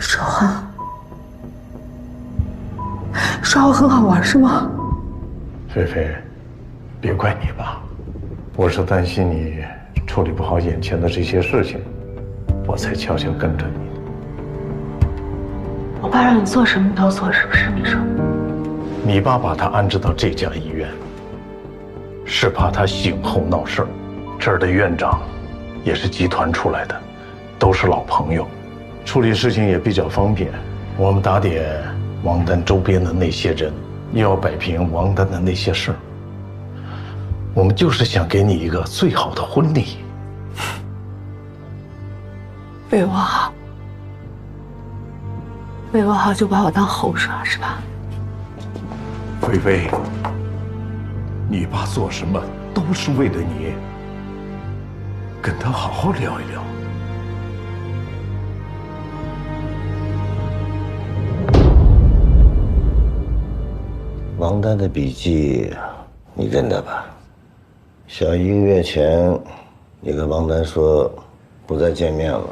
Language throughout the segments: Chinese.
说话，说我很好玩是吗？菲菲，别怪你爸，我是担心你处理不好眼前的这些事情，我才悄悄跟着你。我爸让你做什么你都做，是不是？你说。你爸把他安置到这家医院，是怕他醒后闹事儿。这儿的院长也是集团出来的，都是老朋友，处理事情也比较方便。我们打点王丹周边的那些人，又要摆平王丹的那些事儿。我们就是想给你一个最好的婚礼。为我好，为我好就把我当猴耍是吧？菲菲，你爸做什么都是为了你，跟他好好聊一聊。王丹的笔记，你认得吧？小1个月前，你跟王丹说不再见面了，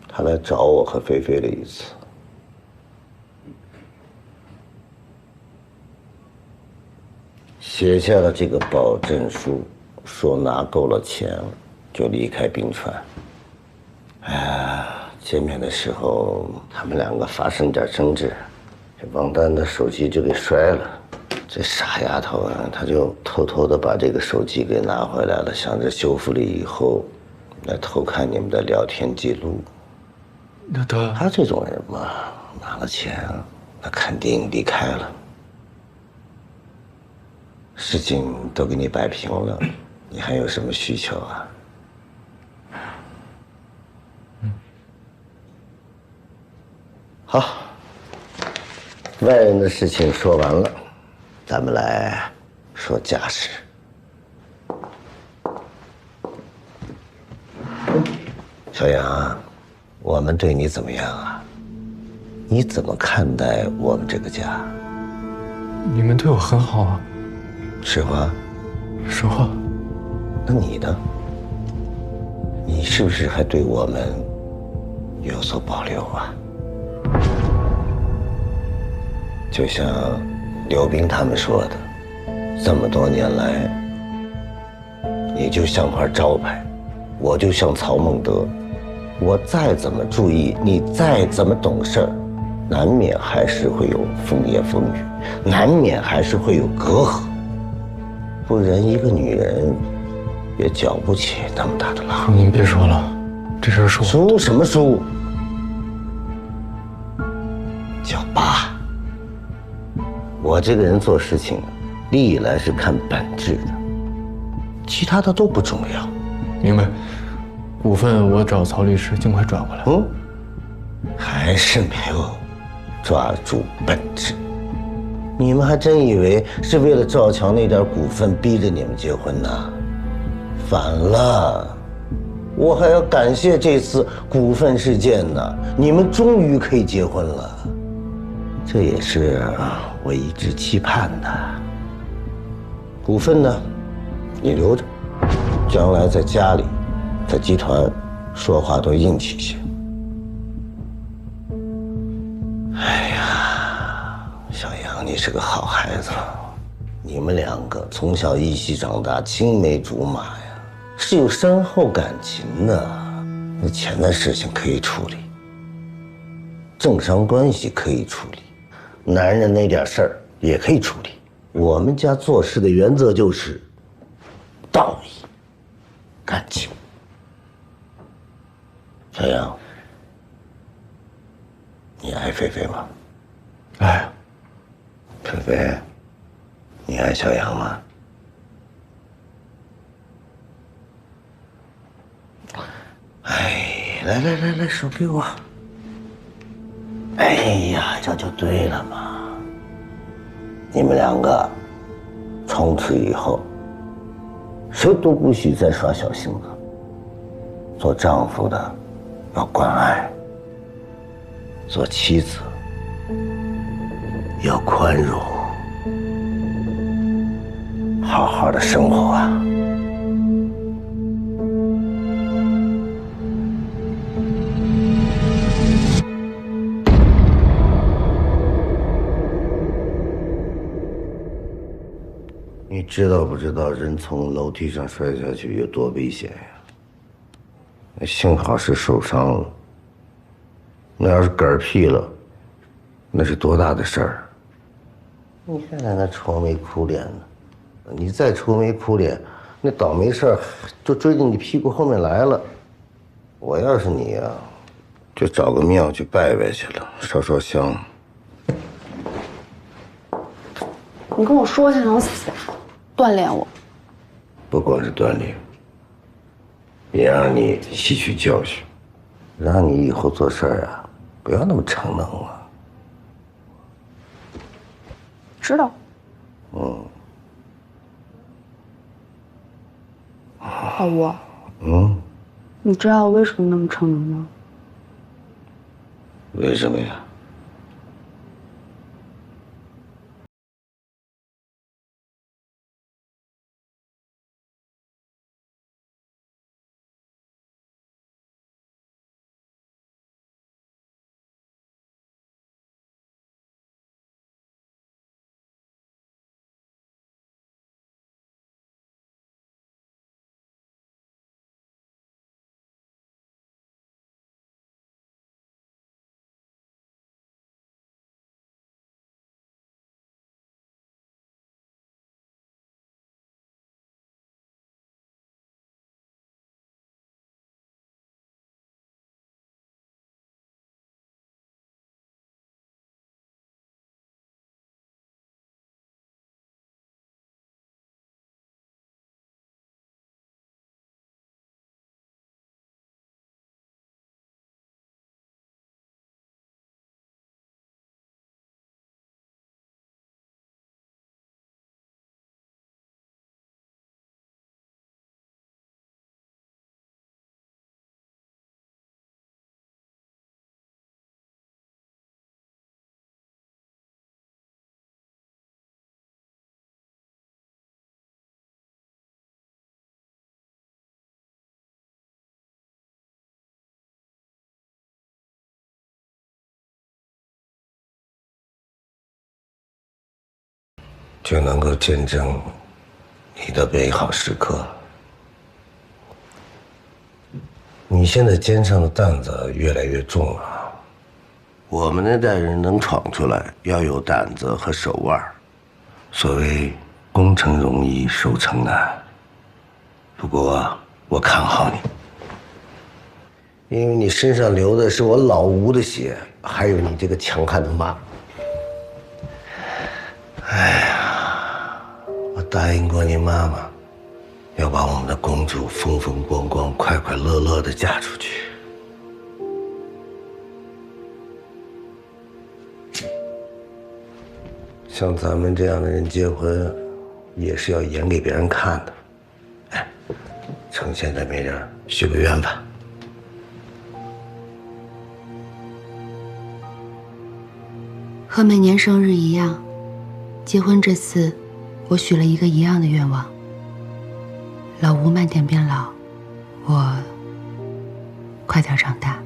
他来找我和菲菲了一次。写下了这个保证书，说拿够了钱就离开冰川。哎呀，见面的时候他们两个发生点争执，这王丹的手机就给摔了。这傻丫头啊，她就偷偷的把这个手机给拿回来了，想着修复了以后来偷看你们的聊天记录。那他这种人嘛，拿了钱那肯定离开了。事情都给你摆平了，你还有什么需求啊？好，外人的事情说完了，咱们来说家事。小杨，我们对你怎么样啊？你怎么看待我们这个家？你们对我很好啊。实话，实话。那你呢？你是不是还对我们有所保留啊？就像刘冰他们说的，这么多年来，你就像块招牌，我就像曹孟德。我再怎么注意，你再怎么懂事儿，难免还是会有风言风语，难免还是会有隔阂。不然一个女人也搅不起那么大的浪。您别说了，这事儿是我输什么输？叫爸。我这个人做事情，历来是看本质的，其他的都不重要。明白。股份我找曹律师尽快转回来。还是没有抓住本质。你们还真以为是为了赵强那点股份逼着你们结婚呢？反了，我还要感谢这次股份事件呢，你们终于可以结婚了，这也是我一直期盼的。股份呢，你留着，将来在家里，在集团说话都硬气些。哎呀，小杨，你是个好孩子，你们两个从小一起长大，青梅竹马呀，是有深厚感情的。那钱的事情可以处理，政商关系可以处理，男人那点事儿也可以处理。我们家做事的原则就是道义、感情。小杨，你爱菲菲吗？爱。菲菲，你爱小杨吗？哎，来，手给我。哎呀，这就对了嘛。你们两个，从此以后，谁都不许再耍小性子。做丈夫的要关爱，做妻子要宽容，好好的生活啊。知道不知道人从楼梯上摔下去有多危险呀？幸好是受伤了，那要是嗝屁了，那是多大的事儿！你看看那愁眉苦脸的，你再愁眉苦脸，那倒霉事儿就追着你屁股后面来了。我要是你呀，就找个庙去拜拜去了，烧烧香。你跟我说想想死，锻炼我。不光是锻炼，也让你吸取教训，让你以后做事儿啊，不要那么逞能了。知道。老吴。你知道我为什么那么逞能吗？为什么呀？就能够见证你的美好时刻。你现在肩上的担子越来越重了。我们那代人能闯出来，要有胆子和手腕。所谓攻城容易，守城难。不过我看好你，因为你身上流的是我老吴的血，还有你这个强悍的妈。哎呀，我答应过你妈妈，要把我们的公主风风光光、快快乐乐的嫁出去。像咱们这样的人结婚，也是要演给别人看的。哎，趁现在没人，许个愿吧。和每年生日一样，结婚这次，我许了一个一样的愿望：老吴慢点变老，我快点长大。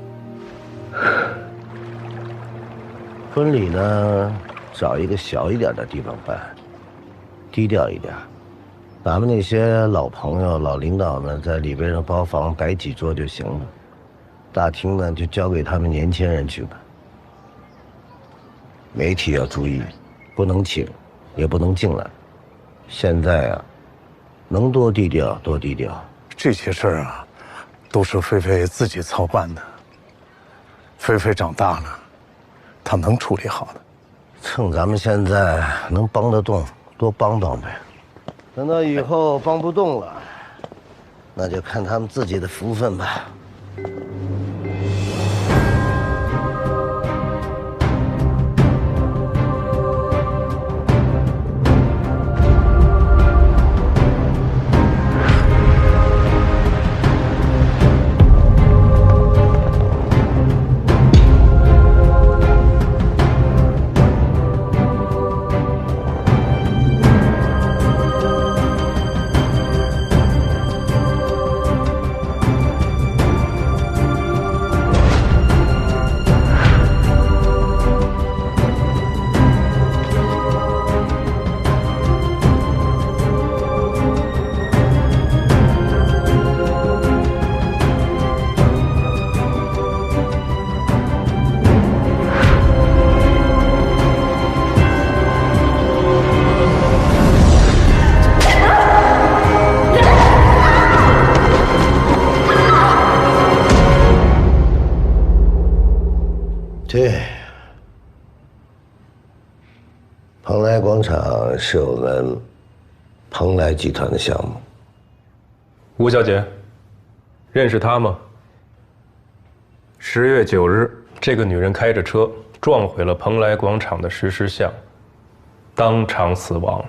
婚礼呢，找一个小一点的地方办，低调一点。咱们那些老朋友、老领导们在里边的包房摆几桌就行了，大厅呢就交给他们年轻人去吧。媒体要注意，不能请，也不能进来。现在啊，能多低调多低调。这些事儿啊，都是菲菲自己操办的。菲菲长大了，她能处理好的。趁咱们现在能帮得动，多帮帮呗。等到以后帮不动了，那就看他们自己的福分吧。对，蓬莱广场是我们蓬莱集团的项目。吴小姐，认识她吗？10月9日，这个女人开着车撞毁了蓬莱广场的石狮像，当场死亡。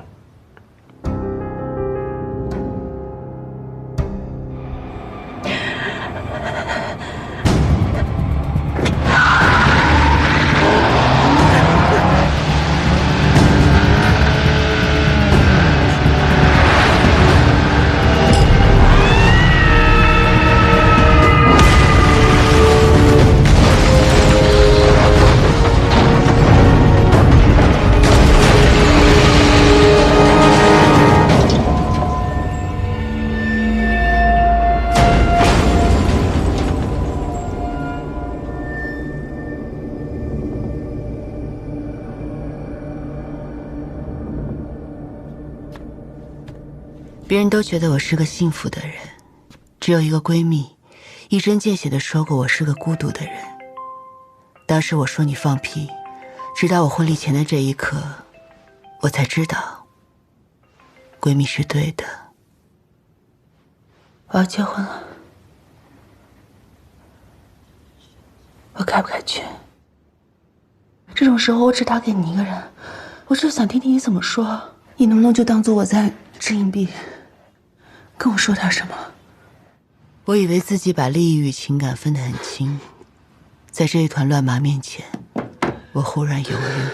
别人都觉得我是个幸福的人，只有一个闺蜜一针见血地说过我是个孤独的人。当时我说你放屁，直到我婚礼前的这一刻，我才知道闺蜜是对的。我要结婚了，我该不该去？这种时候我只打给你一个人，我只是想听听你怎么说。你能不能就当做我在掷硬币，跟我说点什么？我以为自己把利益与情感分得很清，在这一团乱麻面前，我忽然犹豫了。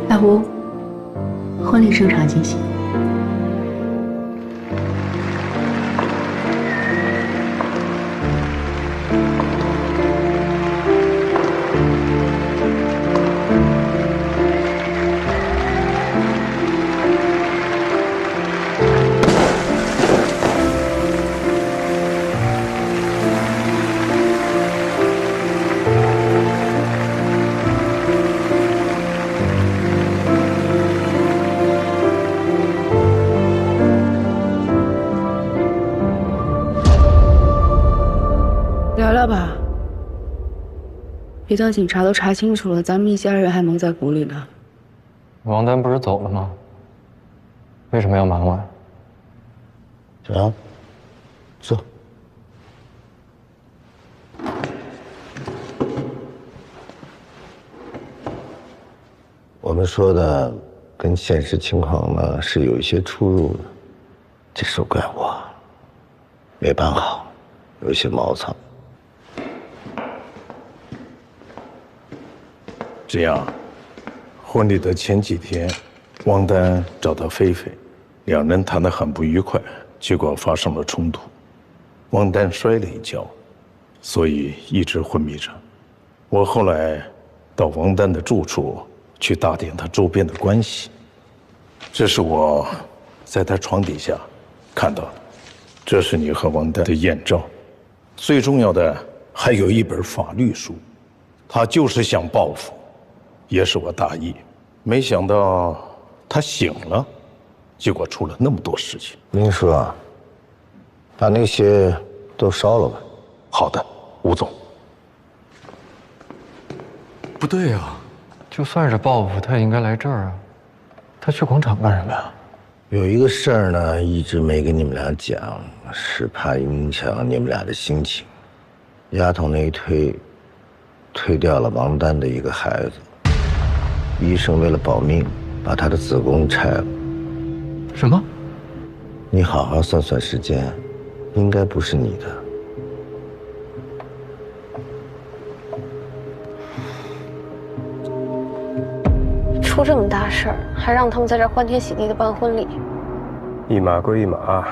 老吴，婚礼正常进行。聊聊吧，别等警察都查清楚了，咱们一家人还蒙在鼓里呢。王丹不是走了吗？为什么要瞒我呀？行，坐。我们说的跟现实情况呢是有一些出入的，这事怪我没办好，有些毛糙。这样，婚礼的前几天，王丹找到菲菲，两人谈得很不愉快，结果发生了冲突。王丹摔了一跤，所以一直昏迷着。我后来到王丹的住处去打点他周边的关系。这是我在他床底下看到的，这是你和王丹的艳照，最重要的还有一本法律书。他就是想报复，也是我大意，没想到他醒了，结果出了那么多事情。林叔啊，把那些都烧了吧。好的，吴总。不对呀，就算是报复，他也应该来这儿啊。他去广场干什么呀？有一个事儿呢，一直没跟你们俩讲，是怕影响你们俩的心情。牙筒那一推掉了王丹的一个孩子。医生为了保命，把他的子宫拆了。什么？你好好算算时间，应该不是你的。出这么大事儿，还让他们在这儿欢天喜地的办婚礼。一码归一码，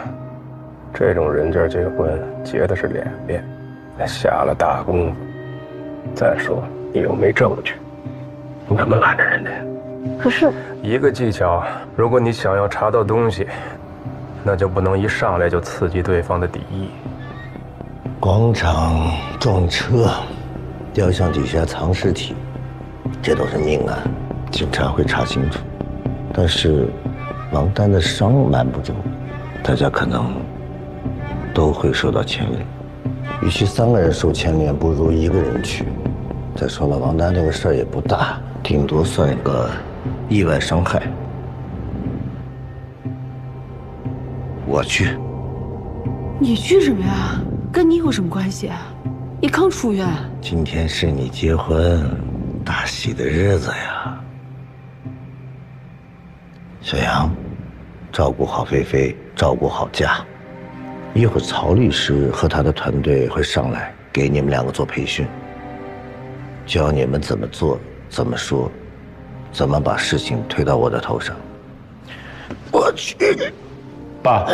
这种人家结婚结的是2遍，下了大功夫。再说你又没证据，你怎么拦着人家？可是一个技巧，如果你想要查到东西，那就不能一上来就刺激对方的敌意。广场撞车，雕像底下藏尸体，这都是命案，警察会查清楚。但是王丹的伤瞒不住，大家可能都会受到牵连。与其3个人受牵连，不如1个人去。再说了，王丹这个事儿也不大，顶多算个意外伤害。我去。你去什么呀？跟你有什么关系？你刚出院。今天是你结婚大喜的日子呀，小杨，照顾好菲菲，照顾好家。一会儿曹律师和他的团队会上来给你们2个做培训，教你们怎么做，怎么说，怎么把事情推到我的头上。我去，爸，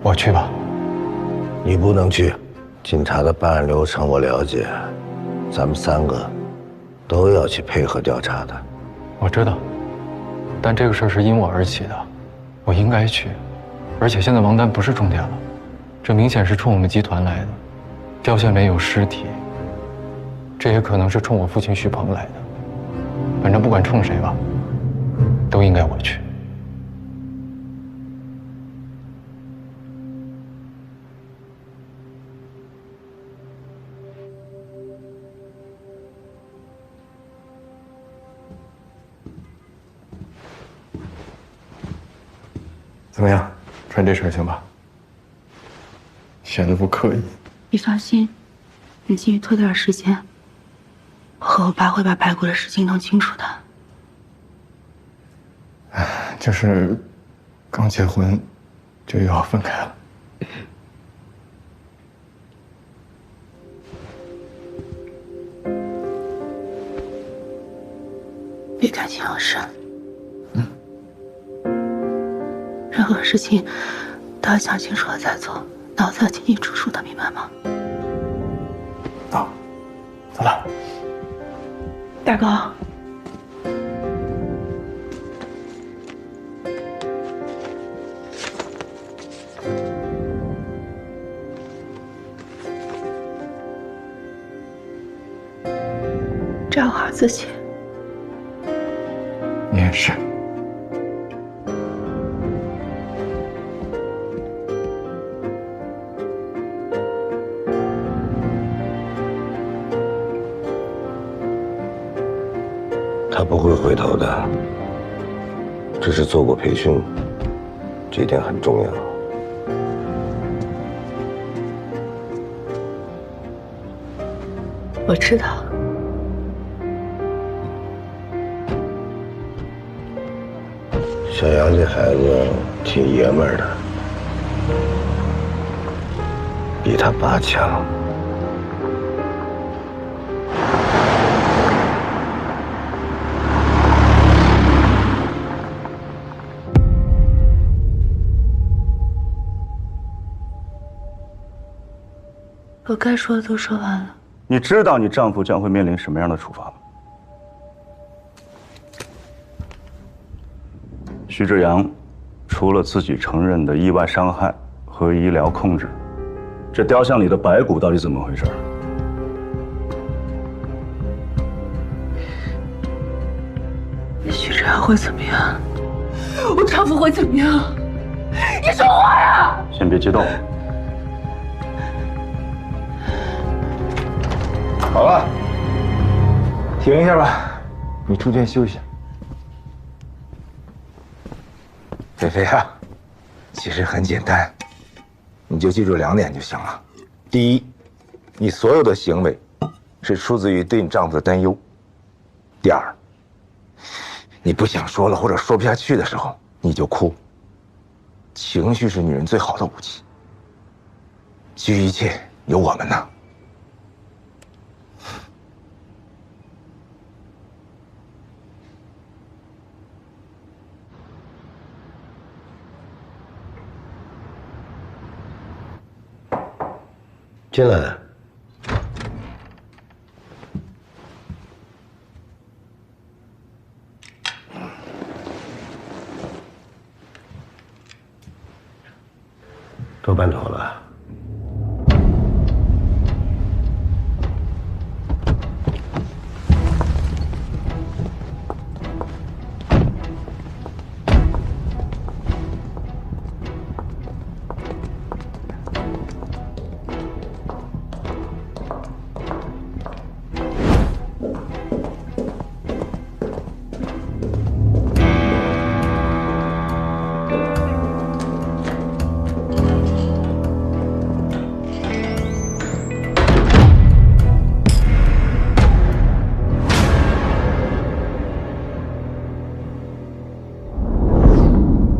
我去吧。你不能去，警察的办案流程我了解，咱们3个都要去配合调查的。我知道，但这个事儿是因我而起的，我应该去。而且现在王丹不是重点了，这明显是冲我们集团来的。雕像里有尸体，这也可能是冲我父亲徐鹏来的。反正不管冲谁吧，都应该我去。怎么样，穿这身行吧？显得不刻意。你放心，你进去拖点时间，我和我爸会把白骨的事情弄清楚的。就是刚结婚，就又要分开了。别感情用事。任何事情都要想清楚了再做，脑子要清清楚楚的，明白吗？好，走了。大哥，照顾好自己。你也是。他不会回头的，只是做过培训，这一点很重要。我知道。小杨这孩子挺爷们儿的，比他爸强。我该说的都说完了。你知道你丈夫将会面临什么样的处罚吗？徐志阳，除了自己承认的意外伤害和医疗控制，这雕像里的白骨到底怎么回事？徐志阳会怎么样？我丈夫会怎么样？你说话呀！先别激动。好了，停一下吧，你出去休息。菲菲啊，其实很简单，你就记住2点就行了。第一，你所有的行为是出自于对你丈夫的担忧；第二，你不想说了或者说不下去的时候，你就哭。情绪是女人最好的武器。其余一切有我们呢。进来。都办妥了。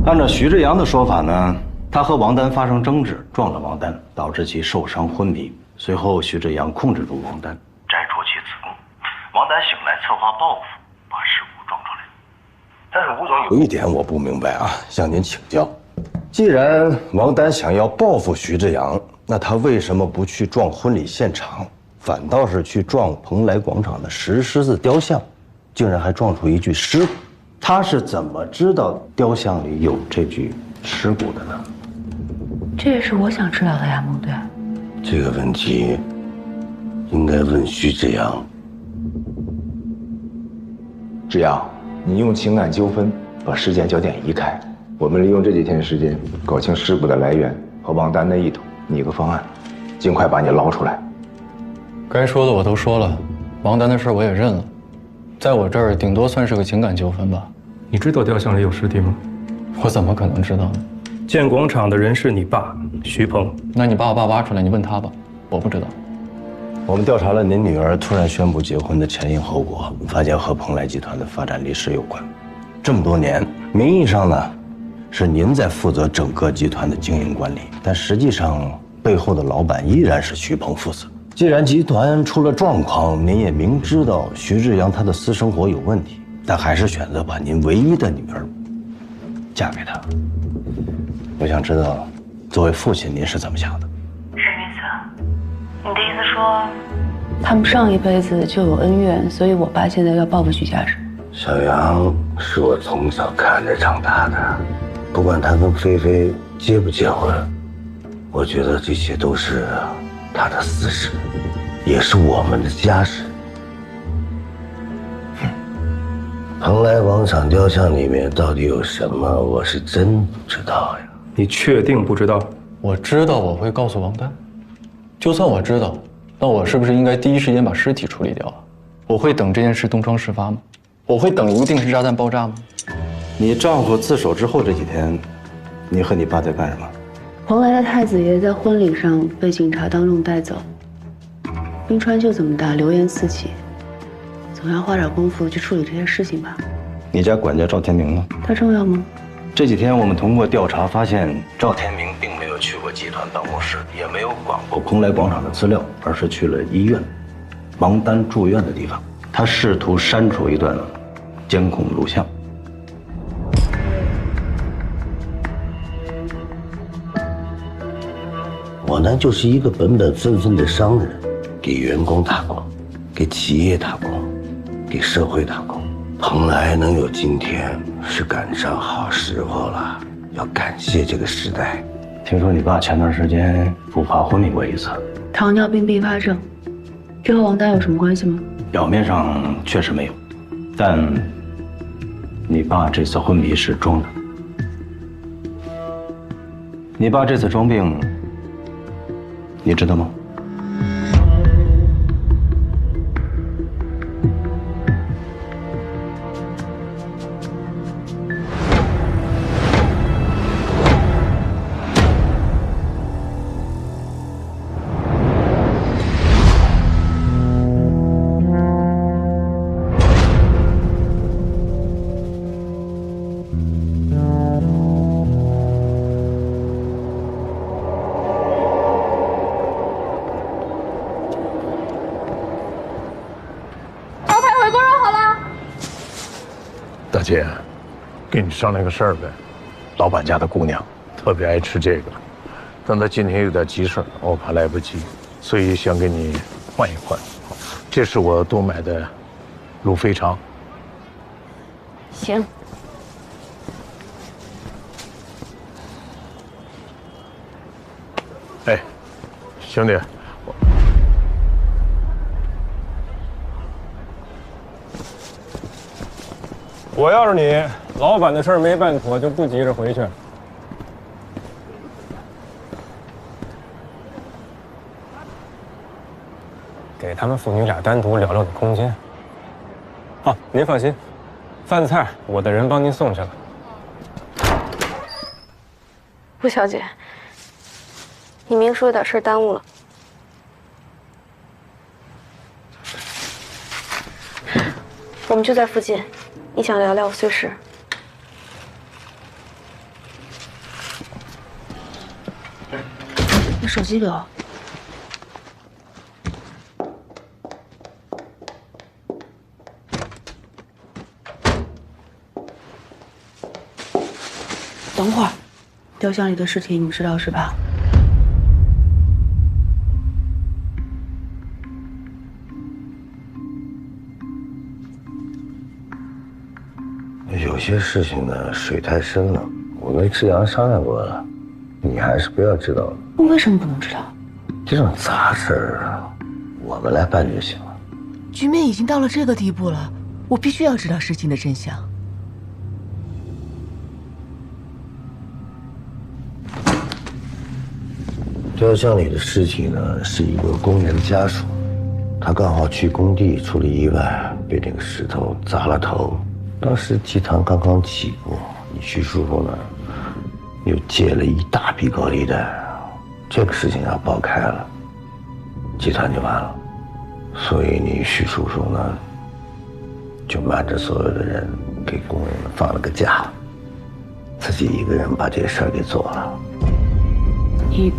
按照徐志阳的说法呢，他和王丹发生争执，撞了王丹，导致其受伤昏迷。随后，徐志阳控制住王丹，摘除其子宫。王丹醒来，策划报复，把尸骨撞出来。但是吴总有一点我不明白啊，向您请教。既然王丹想要报复徐志阳，那他为什么不去撞婚礼现场，反倒是去撞蓬莱广场的石狮子雕像，竟然还撞出一具尸骨？他是怎么知道雕像里有这具尸骨的呢？这也是我想知道的呀，孟队。这个问题应该问徐志阳。志阳，你用情感纠纷把事件焦点移开，我们利用这几天时间搞清尸骨的来源和王丹的意图，拟个方案，尽快把你捞出来。该说的我都说了，王丹的事我也认了，在我这儿顶多算是个情感纠纷吧。你知道雕像里有尸体吗？我怎么可能知道呢？建广场的人是你爸徐鹏，那你把我爸挖出来，你问他吧，我不知道。我们调查了您女儿突然宣布结婚的前因后果，发现和蓬莱集团的发展历史有关。这么多年，名义上呢是您在负责整个集团的经营管理，但实际上背后的老板依然是徐鹏父子。既然集团出了状况，您也明知道徐志阳他的私生活有问题，但还是选择把您唯一的女儿嫁给他。我想知道，作为父亲，您是怎么想的？什么意思？你的意思说，他们上一辈子就有恩怨，所以我爸现在要报复徐家是？小杨是我从小看着长大的，不管他跟菲菲结不结婚，我觉得这些都是他的私事，也是我们的家事。蓬莱广场雕像里面到底有什么，我是真不知道呀。你确定不知道？我知道我会告诉王丹，就算我知道，那我是不是应该第一时间把尸体处理掉啊？我会等这件事东窗事发吗？我会等一个定时炸弹爆炸吗？你丈夫自首之后这几天，你和你爸在干什么？蓬莱的太子爷在婚礼上被警察当众带走，冰川就这么大，流言四起，总要花点功夫去处理这些事情吧。你家管家赵天明呢？他重要吗？这几天我们通过调查发现，赵天明并没有去过集团办公室，也没有管过蓬莱广场的资料，而是去了医院，王丹住院的地方。他试图删除一段监控录像。我呢就是一个本本分分的商人，给员工打工，给企业打工，给社会打工。蓬莱能有今天，是赶上好时候了，要感谢这个时代。听说你爸前段时间复发昏迷过一次，糖尿病并发症，这和王丹有什么关系吗？表面上确实没有，但你爸这次昏迷是装的。你爸这次装病，你知道吗？大姐，跟你商量个事儿呗。老板家的姑娘特别爱吃这个，但她今天有点急事儿，我怕来不及，所以想给你换一换。这是我多买的卤肥肠。行。哎，兄弟，我要是你，老板的事儿没办妥，就不急着回去。给他们父女俩单独聊聊的空间。好，您放心，饭菜我的人帮您送去了。吴小姐，你明说有点事耽误了。我们就在附近，你想聊聊随时。那手机给我。等会儿，雕像里的尸体你知道是吧？有些事情呢，水太深了，我跟志阳商量过了，你还是不要知道了。我为什么不能知道？这种杂事儿，我们来办就行了。局面已经到了这个地步了，我必须要知道事情的真相。雕像里的尸体呢，是一个工人家属，他刚好去工地出了意外，被那个石头砸了头。当时集团刚刚起步，你徐叔叔呢又借了一大笔高利贷，这个事情要爆开了，集团就完了。所以你徐叔叔呢就瞒着所有的人，给工人们放了个假，自己一个人把这事儿给做了。你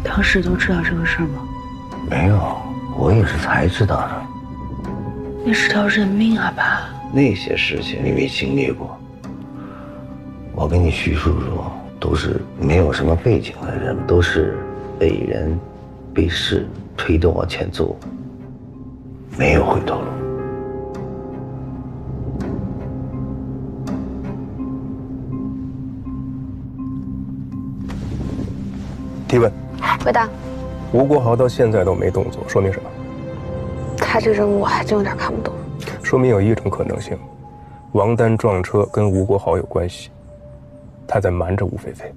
当时都知道这个事儿吗？没有，我也是才知道的。那是条人命啊，爸。那些事情你没经历过，我跟你徐叔叔都是没有什么背景的人，都是被人被事推动往前走，没有回头路。提问。回答。吴国豪到现在都没动作，说明什么？他这人我还真有点看不懂。说明有一种可能性，王丹撞车跟吴国豪有关系，他在瞒着吴菲菲。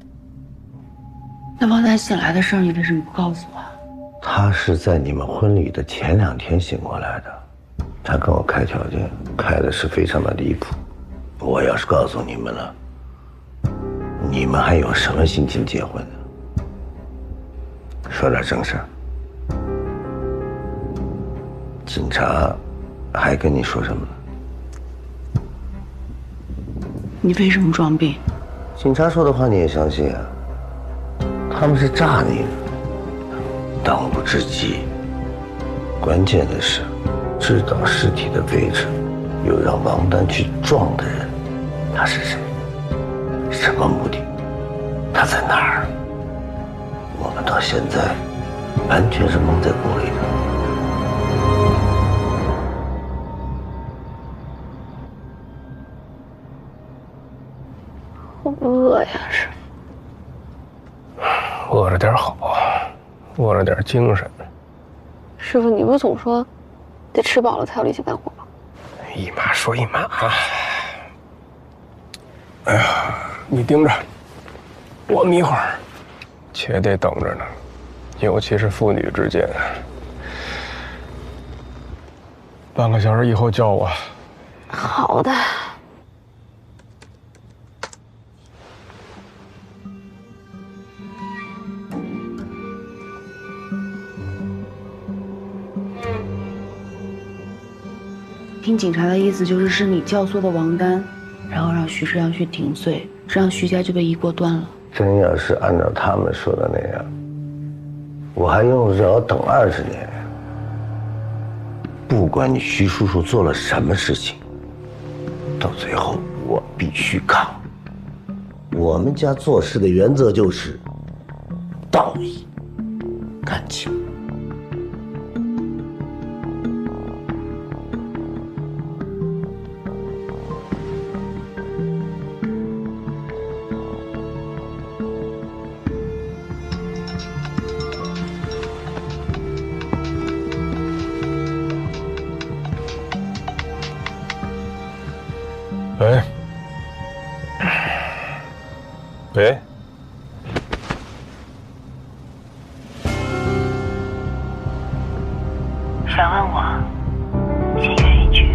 那王丹醒来的事儿，你为什么不告诉我？他是在你们婚礼的前2天醒过来的，他跟我开条件，开的是非常的离谱。我要是告诉你们了，你们还有什么心情结婚呢？说点正事儿。警察还跟你说什么呢？你为什么装病？警察说的话你也相信啊？他们是诈你的，当务之急。关键的是，知道尸体的位置，又让王丹去撞的人，他是谁？什么目的？他在哪儿？我们到现在完全是蒙在鼓里的。我饿呀，是。饿着点好，饿着点精神。师傅，你不总说得吃饱了才有力气干活吗？一码说一码啊。哎呀，你盯着，我们一会儿且得等着呢，尤其是父女之间。半个小时以后叫我。好的。听警察的意思就是，你教唆的王丹，然后让徐志阳去顶罪，这样徐家就被一锅端了。真要是按照他们说的那样，我还用得着等20年？不管你徐叔叔做了什么事情，到最后必须抗。我们家做事的原则就是道义、感情。喂，喂，想问我，心愿已决。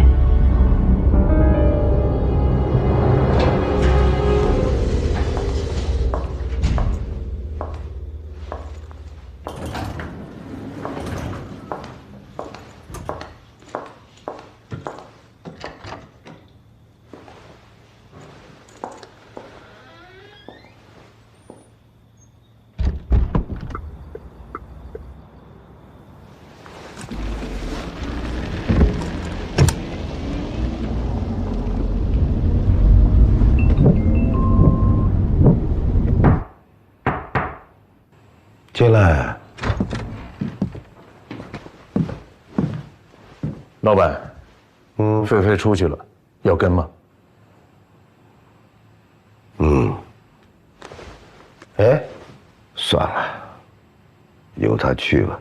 进来。老板，菲菲出去了，要跟吗？哎，算了，由他去吧。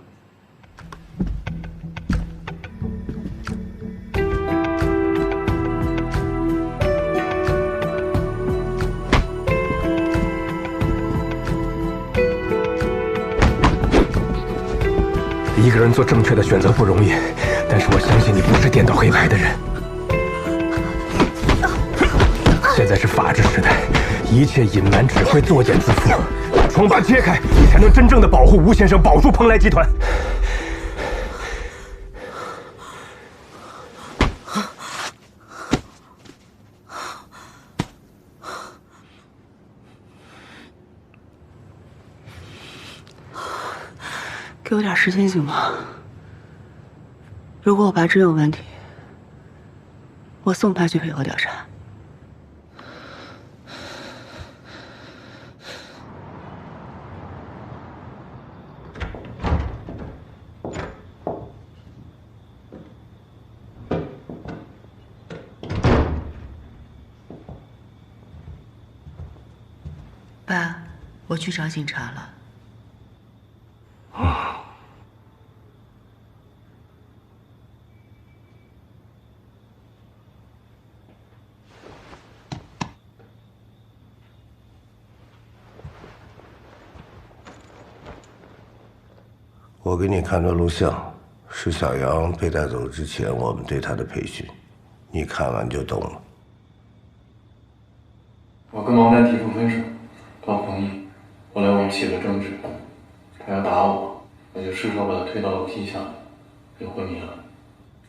一个人做正确的选择不容易，但是我相信你不是颠倒黑白的人。现在是法治时代，一切隐瞒只会作茧自缚。把疮疤揭开，你才能真正的保护吴先生，保住蓬莱集团。给我点时间行吗？如果我爸真有问题，我送他去配合调查。爸，我去找警察了。我给你看的录像是小杨被带走之前我们对他的培训，你看完就懂了。我跟王丹提出分手，他不同意。后来我们起了争执，他要打我，我就失手把他推到楼梯下，就昏迷了。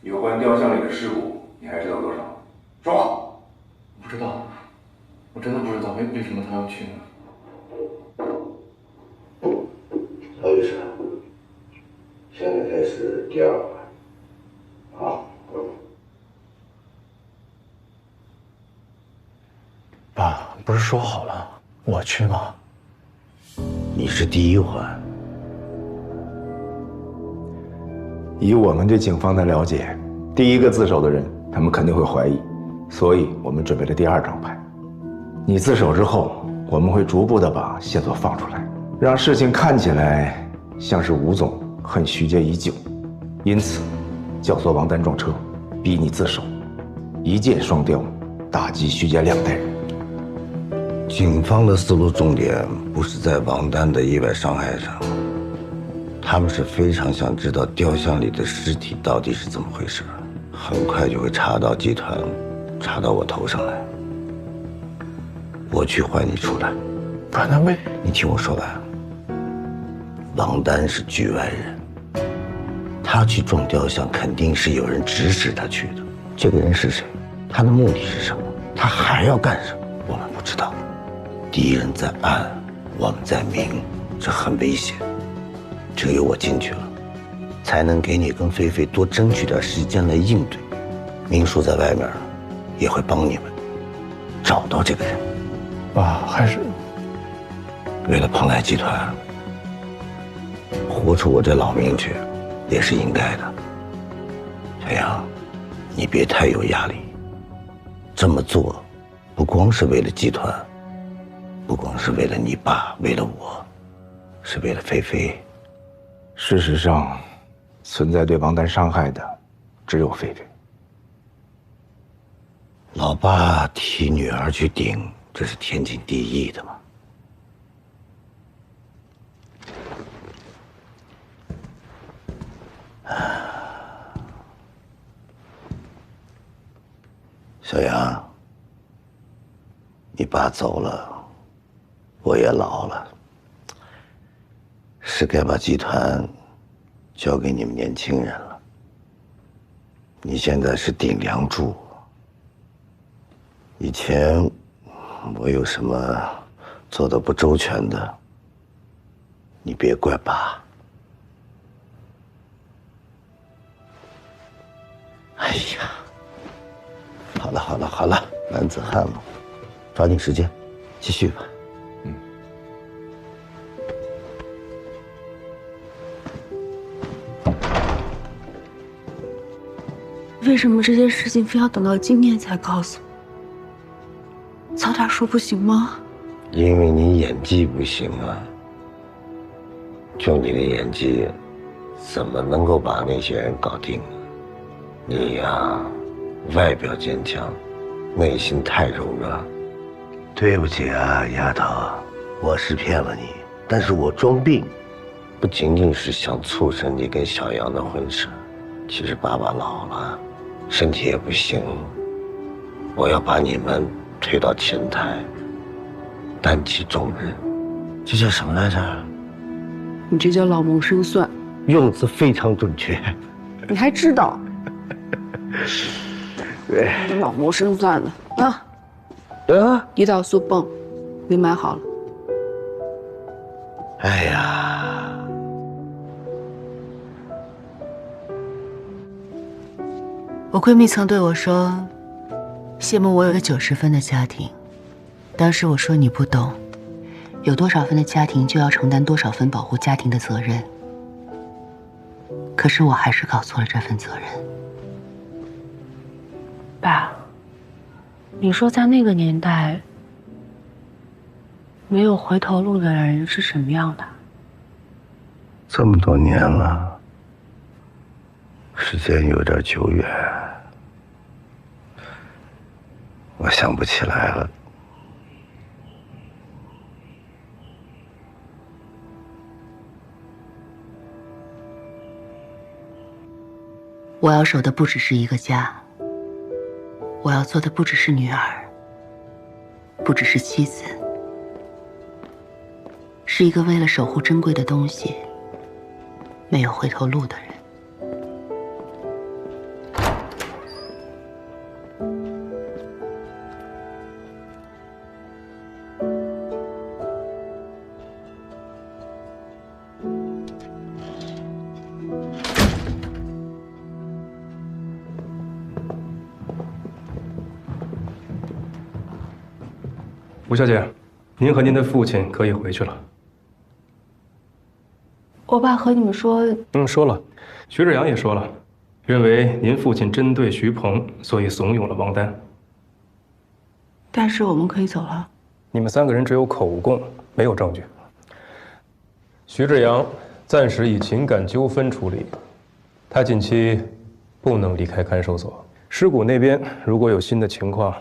有关雕像里的尸骨，你还知道多少？说话。不知道，我真的不知道为什么他要去呢？曹律师，现在开始第二关。好。爸，不是说好了我去吗？你是第一环。以我们对警方的了解，第一个自首的人，他们肯定会怀疑，所以我们准备了第二张牌。你自首之后，我们会逐步的把线索放出来，让事情看起来像是吴总恨徐家已久，因此教唆王丹撞车，逼你自首，一箭双雕，打击徐家2代人。警方的思路重点不是在王丹的意外伤害上，他们是非常想知道雕像里的尸体到底是怎么回事，很快就会查到集团，查到我头上来。我去换你出来，不然他为……你听我说完。王丹是局外人，他去撞雕像肯定是有人指使他去的。这个人是谁？他的目的是什么？他还要干什么？我们不知道。敌人在暗，我们在明，这很危险。只有我进去了，才能给你跟菲菲多争取点时间来应对。明叔在外面也会帮你们，找到这个人。爸，还是为了蓬莱集团，活出我这老命去，也是应该的。小杨，你别太有压力。这么做，不光是为了集团，不光是为了你爸，为了我，是为了菲菲。事实上，存在对王丹伤害的，只有菲菲。老爸替女儿去顶，这是天经地义的嘛。小杨，你爸走了，我也老了，是该把集团交给你们年轻人了。你现在是顶梁柱，以前我有什么做的不周全的，你别怪爸。哎呀，好了，男子汉嘛，抓紧时间，继续吧。为什么这些事情非要等到今天才告诉我？早点说不行吗？因为你演技不行啊，就你的演技，怎么能够把那些人搞定呢？你呀，外表坚强，内心太柔软。对不起啊，丫头，我是骗了你，但是我装病，不仅仅是想促成你跟小杨的婚事。其实爸爸老了，身体也不行，我要把你们推到前台，担起重任。这叫什么来着？你这叫老谋深算，用词非常准确。你还知道？对，老谋深算的啊！胰岛素泵，给买好了。哎呀，我闺蜜曾对我说，羡慕我有个90分的家庭。当时我说你不懂，有多少分的家庭就要承担多少分保护家庭的责任。可是我还是搞错了这份责任。爸，你说在那个年代，没有回头路的人是什么样的？这么多年了，时间有点久远，我想不起来了。我要守的不只是一个家，我要做的不只是女儿，不只是妻子，是一个为了守护珍贵的东西，没有回头路的人。吴小姐，您和您的父亲可以回去了。我爸和你们说，说了，徐志阳也说了，认为您父亲针对徐鹏，所以怂恿了王丹。但是我们可以走了。你们3个人只有口供，没有证据。徐志阳暂时以情感纠纷处理，他近期不能离开看守所。尸骨那边如果有新的情况，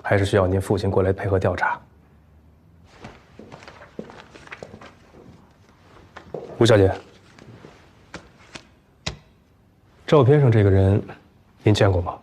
还是需要您父亲过来配合调查。吴小姐，照片上这个人，您见过吗？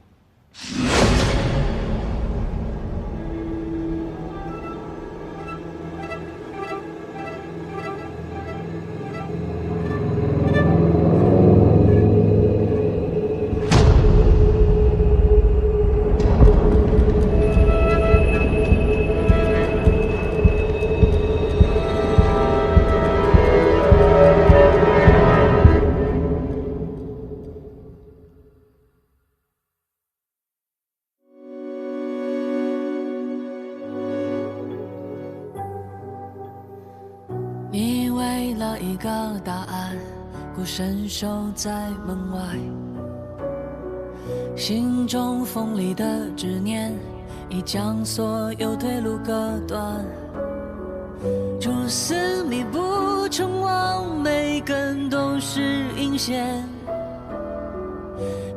了一个答案，孤身守在门外，心中锋利的执念已将所有退路割断，蛛丝密布成网，每根都是引线，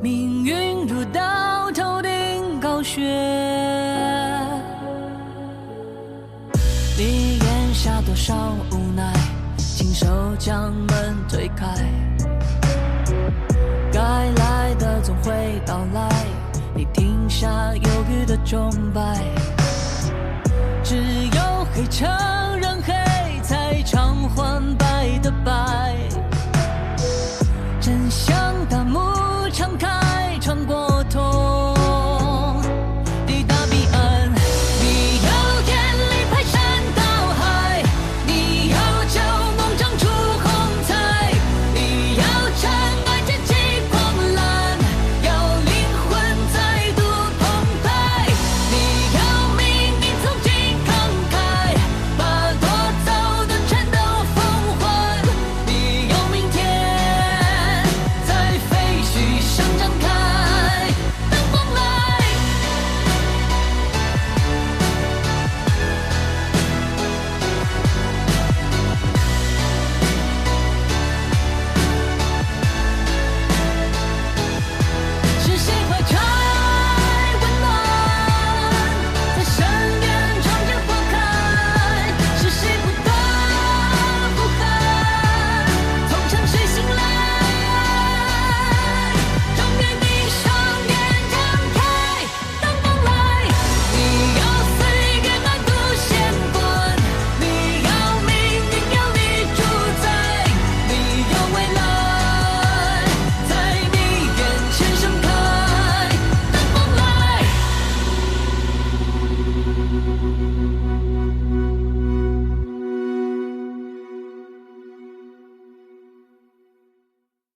命运如刀头顶高悬，你咽下多少无奈，亲手将门推开，该来的总会到来，你停下犹豫的钟摆，只有黑成人黑才偿还